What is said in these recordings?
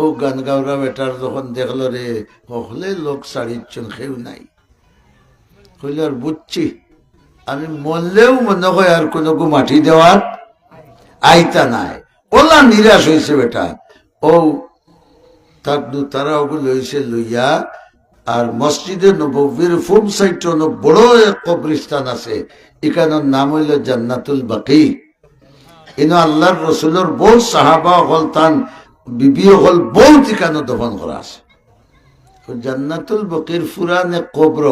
ও গান গাওরা বেটার যখন দেখলো রে হলে লোক ছাড়িচ্ছেন কেউ নাই, হইলে আর বুঝছি আমি মরলেও মনে হয় আর কোনো মাটি দেওয়ার আইতা নাই। ওলা নিরাশ হয়েছে বেটা। ও তার তারা ওগুলো লইছে লইয়া, আর মসজিদে নববীর ফুম সাইড বড় এক কবরস্থান আছে, এখানের নাম হইল জান্নাতুল বাকি। এনে আল্লাহর রসুলের বহু সাহাবা হল, তান বিবি হল বহু ঠিকানো দফন করা আছে। জান্নাতুল বাকির ফুরান এক কবর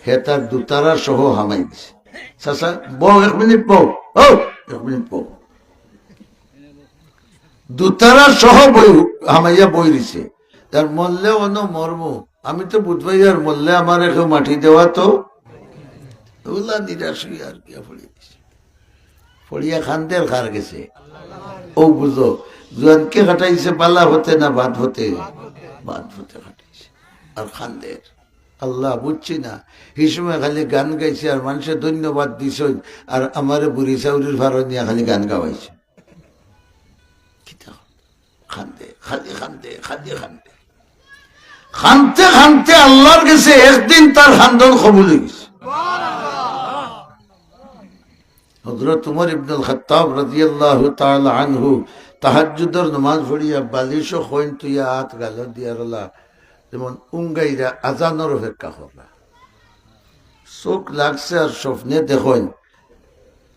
হে তার দুতারা সহ হামাই দিছে। চাচা বউ এক মিনিট বউ, ও এক মিনিট বউ, দুতারা সহ বই হামাইয়া বই দিছে। তার মরলে অন মর্ম আমি তো বুঝবাই, আর মরলে আমার কেউ মাটি দেওয়া তো ওগুলা নিরাশ হইয়া আর কি ফড়িয়ে দিছে। ফড়িয়া খান্দের খার গেছে। ও বুঝো জোয়ানকে কাটাইছে পালা হতে না বাদ হতে, বাদ হতে কাটাইছে আর খান্দের। আল্লাহ বুঝছি না এই সময় খালি গান গাইছে আর মানুষের ধন্যবাদ দিছ, আর আমার বুড়ি চাউরির ভাড়া নিয়ে খালি গান গাওয়াইছে। খান্দে খালি খান্দে খালি খান্দে খানতে খানতে আল্লাহর কাছে একদিন তার খান্দন কবুল হয়ে গেছে। হযরত উমর ইবনুল খাত্তাব রাদিয়াল্লাহু তাআলা আনহু তাহাজ্জুদের নামাজ পড়িয়া বালিশ খইন তুইয়া হাত গাল দিয়ারলা, যেমন উঙ্গাইরা আজানের অপেক্ষা করলা। চোখ লাগছে আর স্বপ্নে দেখেন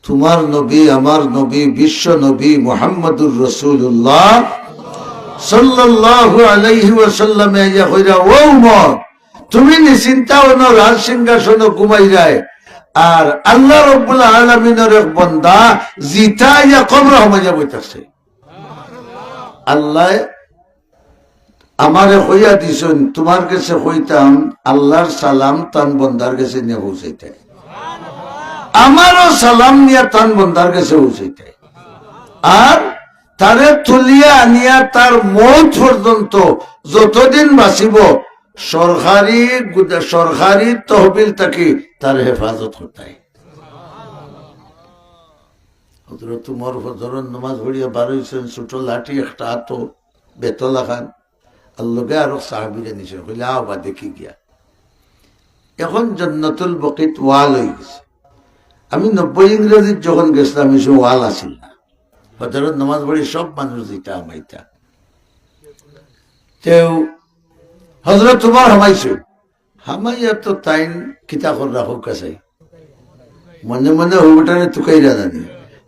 তোমার নবী আমার নবী বিশ্ব নবী মুহাম্মদুর রাসূলুল্লাহ সাল্লাল্লাহু আলাইহি ওয়াসাল্লাম ইয়া কইরা, ও উমর তুমি নিশ্চিন্তা হনো রাজ সিংহাসন ঘুমাইরায়, আর আল্লাহ রাব্বুল আলামিনের এক বান্দা জিতা ইয়া কবর হমাইয়া বইতাছে। আল্লাহ আমারে কইয়া দিছেন তোমার কাছে কইতাম আল্লাহর সালাম তান বন্দার কাছে নিয়ে পৌঁছাইতে, আমারও সালাম নিয়ে তান বন্দার কাছে পৌঁছাইতে, আর তারে তুলিয়া আনিয়া তার মৌত পর্যন্ত যতদিন বাঁচিব সরকারি তহবিল থাকি তার হেফাজত করতে। হযরত উমর ফজরের নামাজ পড়িয়া বার হইছেন, ছোট লাঠি একটা হাতো বেতলা খান আর লগে আরো সাহাবীরা নিছে, কইলে আও বা দেখি গিয়া। এখন জান্নাতুল বাকিত ওয়াল হয়ে গেছে। আমি 90 ইংরেজির যখন গেছিলাম এই সময় ওয়াল আসিল না, ফজরের নামাজ পড়ি সব মানুষ দিতা আমাইতা। তেও হযরত উমর হামাইছে, হামাইয়া তো তাইন কিতা কর রাখো কাছাই মনে মনে হুটারে তুকাইরা জানি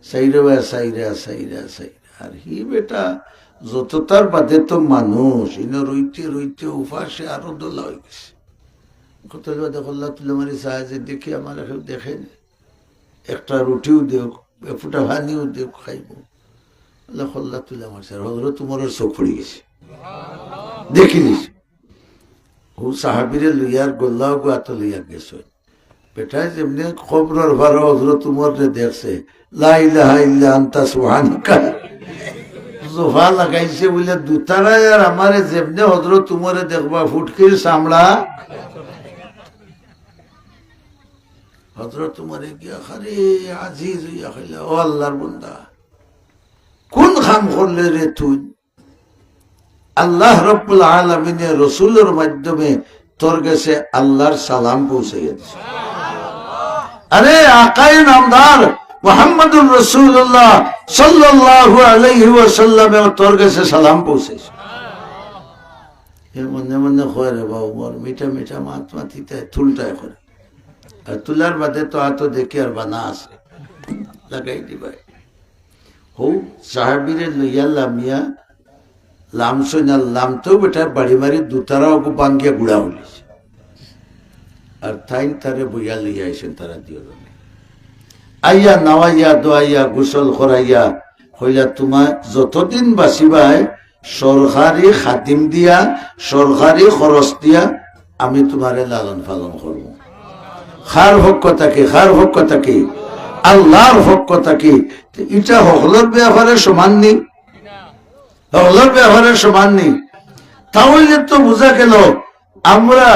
সাইরা সাইরা সাইরা সাইরা, আর হি বেটা যত তার বাদে তো মানুষ ইনো রইতে রইতে উপাসে আরো দোলা হয়ে গেছে। কত দেখল্লা তুলে মারি সাহায্যে দেখি আমার এখন দেখেন একটা রুটিও দেও ফুটা ভানিও দেও খাইব, খল্লা তুলে মারছে। আর হযরত উমরের চোখ পড়ে গেছে, দেখিলিস ও সাহাবীরে লইয়ার গোল্লা গোয়াত লইয়া গেছে। বেটায় যেমনি খবরের ভাড়া হযরত উমরে দেখছে, লা ইলাহা ইল্লা আনতা সুবহানাকা জোফা লাগাইছে বলে দুতারায়, আর আমারে যেমনি হযরত উমরে দেখবা ফুটকির চামড়া। হযরত উমরে গিয়া খারে আজিজ হইয়া খাইলা, ও আল্লাহর বান্দা কোন কাম করলে রে তুই? আল্লাহ রাব্বুল আলামিনের রাসূলের মাধ্যমে তোর কাছে আল্লাহর সালাম পৌঁছাইয়া দিছে। আরে আকায়ে নামদার মুহাম্মদুর রাসূলুল্লাহ সাল্লাল্লাহু আলাইহি ওয়াসাল্লাম তোর কাছে সালাম পৌঁছাইছে। এ মনে মনে কয় রে বাবা উমর মিঠা মিঠা মাত মাতিতে তুলটায় করে, আর তুলার বাদে তো আত দেখি আর বানা আছে লাগাই দিবাই। হৌ সাহাবীরে লইয়া লামিয়া লাম সইনা লাম তো বেটা বাড়ি মারি দুতারাও বাঙ্গিয়া গুড়া হলিছে, আর তাইন তারে বইয়া লইয়া আইসেন তারা দিও আইয়া নাওয়াইয়া দোয়াইয়া গোসল করাইয়া হইলা তোমার যতদিন বাঁচিবাই সরকারি খাতিম দিয়া সরকারি খরচ দিয়া আমি তোমারে লালন পালন করবো। খার পক্ষ থাকে আল্লাহর পক্ষ থাকে। এটা সকলের ব্যাপারে সমান নেই, সকলের ব্যাপারে সমান নেই। তাহলে তো বোঝা গেল আমরা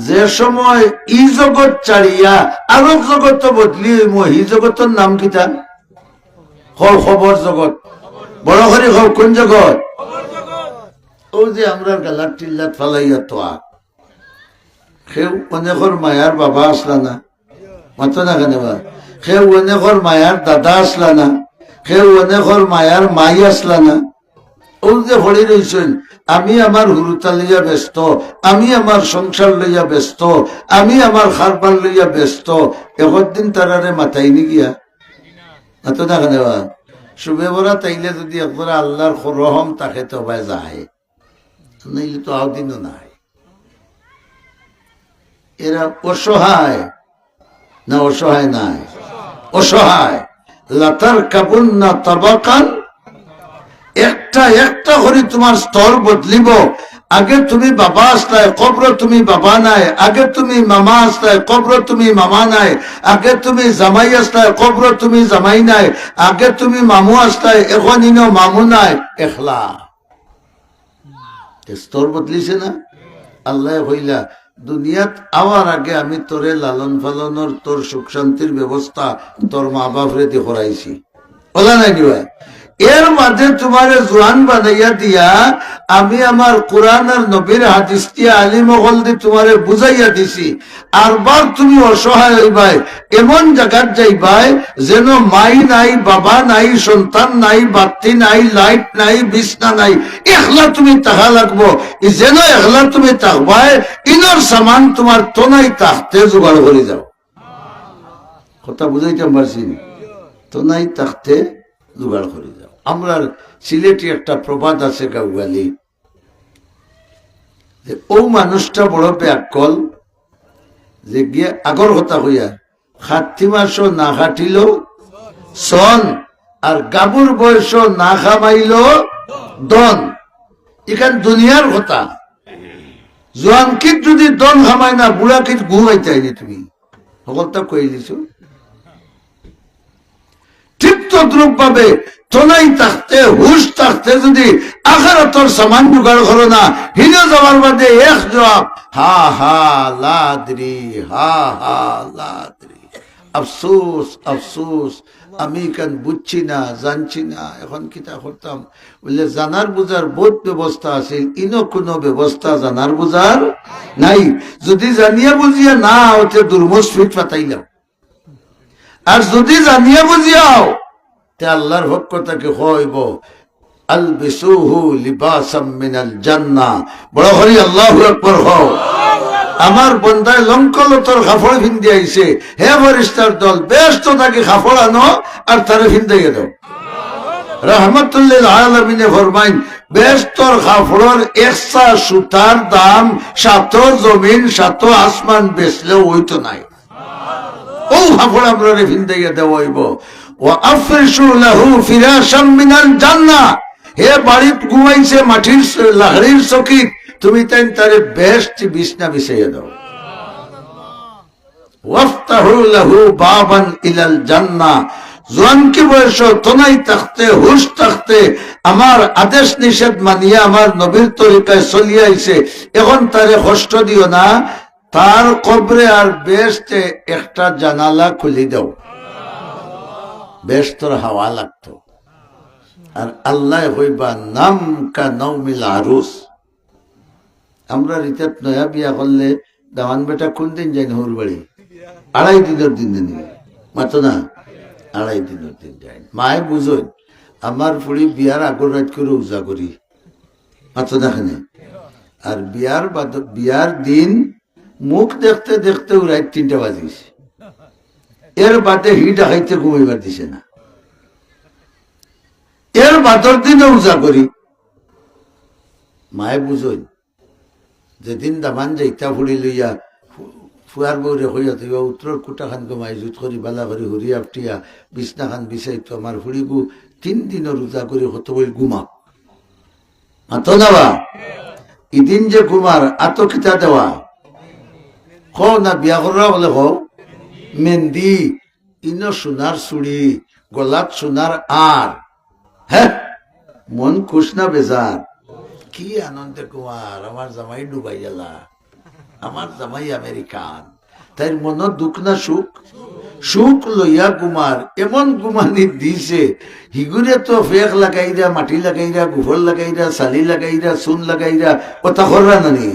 যে সময় ই জগৎ ছাড়িয়া আরো জগৎ বদলি ই জগতের নাম কিতা খবর জগৎ, বড় করে কোন জগৎ? ও যে আমরা গালার টিল্লাত ফালাইয়া তোয়া সেও অনেকর মায়ার বাবা আসলা না, মাতো না কেন বা সেও অনেকর মায়ার দাদা আসলা না, সেও অনেকর মায়ার মাই আসলা না। ও যে হরি রয়েছেন, আমি আমার হুরুতা লইয়া ব্যস্ত, আমি আমার সংসার লইয়া ব্যস্ত, আমি আমার খারবার লইয়া ব্যস্ত, একদিন তারারে মাথাইনি গিয়া মাতো না কেন বা শুভে বরা তাইলে যদি একবার আল্লাহর রহম তাকে তো ভাই যায়, নইলে তো আউদিনও নাই। এরা অসহায় না, অসহায় নাই, অসহায়। লাতার কাবুন না তাবাকান, একটা একটা করে তোমার স্তর বদলিব। আগে তুমি বাবা আসলায়, কবর তুমি বাবা নাই। আগে তুমি মামা আসলায়, কবর তুমি মামা নাই। আগে তুমি জামাই আসলায়, কবর তুমি জামাই নাই। আগে তুমি মামু আসলায়, এখন ইনো মামু নাই, একলা। স্তর বদলিছে না? আল্লাহ হইলা দুনিয়াত আওয়ার আগে আমি তোরে লালন পালনের, তোর সুখ শান্তির ব্যবস্থা তোর মা বাপরে দিয়ে করাইছি, বলা নাই নিবা। এর মাঝে তোমার জোয়ান বানাইয়া দিয়া আমি আমার কোরআন আর নবীর হাদিস দিয়া আলিম মহল দিয়ে তোমারে বুঝাইয়া দিছি। আরবার তুমি অসহায় হইবাই, এমন জায়গার যাইবাই যেন মাই নাই, বাবা নাই, সন্তান নাই, বাতি নাই, লাইট নাই, বিছনা নাই, একলা তুমি তাহা লাগবো। যেন একলা তুমি তাকবাই, ইনর সামান তোমার তো নাই, তাকতে জোগাড় করে যাও। কথা বুঝাইতে পারছি? তো নাই তাকতে জোগাড় করে যাও। আমরা সিলেটি একটা প্রবাদ আছে গাউয়ালি, যে ও মানুষটা বড় ব্যাকল যে গিয়ে আগর কথা হইয়া খাটি মাস না খাটিল সন, আর গাবুর বয়স না খামাইল দন। এখান দুনিয়ার কথা। জোয়ান কিট যদি দন খামায় না, বুড়া কিট ঘুমাইতে আইনি তুমি সকলটা কই দিছ। ঠিক তদ্রুপ ভাবে তোনাই থাকতে, হুশ থাকতে যদি আখারাতর সামান জোগাড় করো না, হিনে যাওয়ার বাদে এক জবাব, হা হা লাদ্রি, হা হা লাদ্রি, আফসোস আফসোস, আমি কেন বুঝছি না, জানছি না, এখন কিতা করতাম। বললে জানার বুঝার বহুত ব্যবস্থা আছে, ইনো কোনো ব্যবস্থা জানার বুঝার নাই। যদি জানিয়া বুঝিয়া না হতে দুর্মস ফিট পাতাইলাম, আর যদি জানিয়া বুঝিয়াও তে আল্লাহর পক্ষ থেকে হইব আলবিসুহু লিবাসাম মিনাল জান্নাহ। বড় হরি আল্লাহু আকবার হও। আমার বন্দায় লঙ্কলতর কাপড় ভিন্দে আইছে, হে ফেরেশতার দল, বেশ তাকে কাপড় আনো আর তারে ভিন্দাইয়া দাও। রাহমাতুল্লিল আলামিনে ফরমাইন, বেশ তোর কাপড়ের একসা সুতার দাম সাত জমিন সাত আসমান বেচলেও হইতো নাই। ও কাপড় আমরা ভিন্দাইয়া দেওয়া হইব। হে বাড়িত ঘুমাইছে মাটির লাহড়ির চকিত, তুমি তাই তারে বেস্ট বিছনা বিছাইয়া দাও। ওয়াফতাহু লাহু বাবান ইলাল জান্নাহ। জোয়ানকি বয়স তোনাই থাকতে, হুশ থাকতে আমার আদেশ নিষেধ মানিয়া আমার নবীর তরিকায় চলিয়ে আইছে, এখন তারে কষ্ট দিও না, তার কবরে আর বেস্টে একটা জানালা খুলি দাও, বেশ তোর হাওয়া লাগতো। আর আল্লাহ হইবা নাম কা নৌমিল আরুস। আমরা রিতাত নয়া বিয়া করলে দামান বেটা কোন দিন যাই হুর বাড়ি, 2.5 দিনের দিন নিবে মাতো না, 2.5 দিনের দিন যাই। মায়ে বুঝই আমার ফুড়ি বিয়ার আগর রাত করে উজা করি মাতো না খানে। আর বিয়ার দিন মুখ দেখতে দেখতে রাত 3টা বাজিছে, এর বাদে হি ডাকাইতে ঘুমাইবার দিছে না। এর বাদর দিনে উজা করি। মায়ে বুঝই যেদিন দামান যাইতা ফুড়ি লইয়া ফুয়ার বউরে হইয়া থাকিবা উত্তর কুটা খান কমাই জুত করি বালা করি হরি আপটিয়া বিছনা খান বিছাইতো আমার ফুড়িগু 3 দিনের উজা করি হতো বই ঘুমাক মাতো নেওয়া। ইদিন যে ঘুমার আত কিতা দেওয়া খ না বিয়া করা বলে খ মেহেন্দি, ইনো সোনার চুড়ি, গলাত সোনার আর, হ্যাঁ মন খুশ না বেজার। কি আনন্দে কুমার, আমার জামাই ডুবাই গেলা, আমার জামাই আমেরিকান, তাই মন দুঃখ না সুখ? সুখ লইয়া ঘুমার এমন ঘুমানি দিছে হিগুরে তো ফেক লাগাইরা মাটি লাগাইরা গোবর লাগাইরা চালি লাগাইরা চুন লাগাইরা কথা কররা নানি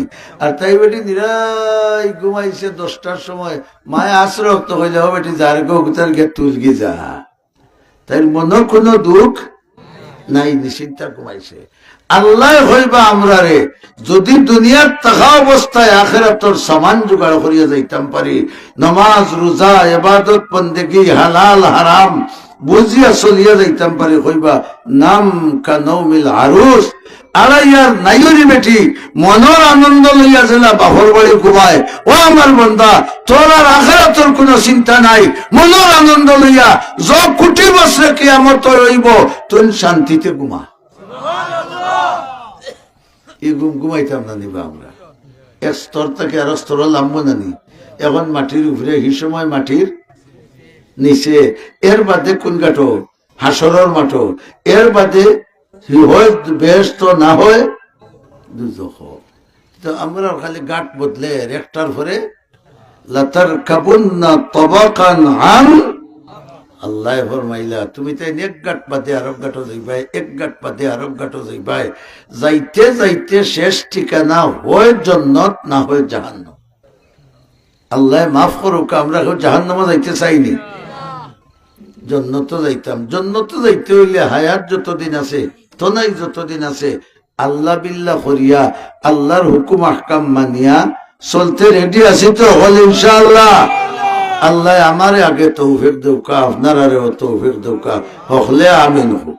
আর তাই বেটি নিরাই ঘুমাইছে 10টার সময় মায় আশ্রক্ত হইলে ও বেটি যার গোতার গে তুলগি যা তাই মনে কোনো দুঃখ নাই নিশ্চিন্তা ঘুমাইছে আল্লাহ হইবা আমরা রে যদি দুনিয়ার থাকা অবস্থায় আখিরাতের সামান জোগাড় করিয়া যাইতাম পারি নামাজ রোজা ইবাদত বন্দেগী হালাল হারাম বুঝিয়া চলিয়া যাইতাম পারি হইবা নাম কা নৌমিল আরুস আড়াইয়ার নাইরি বেটি মনের আনন্দ লইয়া জেলা বাপর বাড়ি ঘুমায় ও আমার বন্দা তোর আর আখিরাতের কোনো চিন্তা নাই মনের আনন্দ লইয়া য কোটি বছরে কিয়ামত রইব তুই শান্তিতে ঘুমা এই ঘুমাইতাম না নিবা আমরা এক স্তর থেকে আর স্তর লাম্বো নানি এখন মাটির উপরে এই সময় মাটির নিচে এর বাদে কোন গাটো হাসরের মাঠো এর বাদে হয় বেহেশত না হয় দুজখ তো আমরা খালি গাট বদলে একটার পরে লাতার কাবুন্না তবাকান আন আল্লাহ ফরমাইলা তুমি তাই এক গাট বাদে আরব গাটো যাইবাই এক গাট বাদে আরব গাটো যাইবাই যাইতে যাইতে শেষ ঠিকানা হয় জান্নাত না হয় জাহান্নাম আল্লাহ মাফ করুক আমরা জাহান্নামে যাইতে চাইনি জান্নাতে যাইতাম জান্নাতে যাইতে হইলে হায়াত যতদিন আছে তনাই যতদিন আছে আল্লাহ বিল্লাহ করিয়া আল্লাহর হুকুম আহকাম মানিয়া চলতে রেডি আছি তো হল ইনশাআল্লাহ আল্লাহ আমারে আগে তৌফিক দৌকা আপনার আরেও তৌফিক দৌকা হকলে আমিন হোক।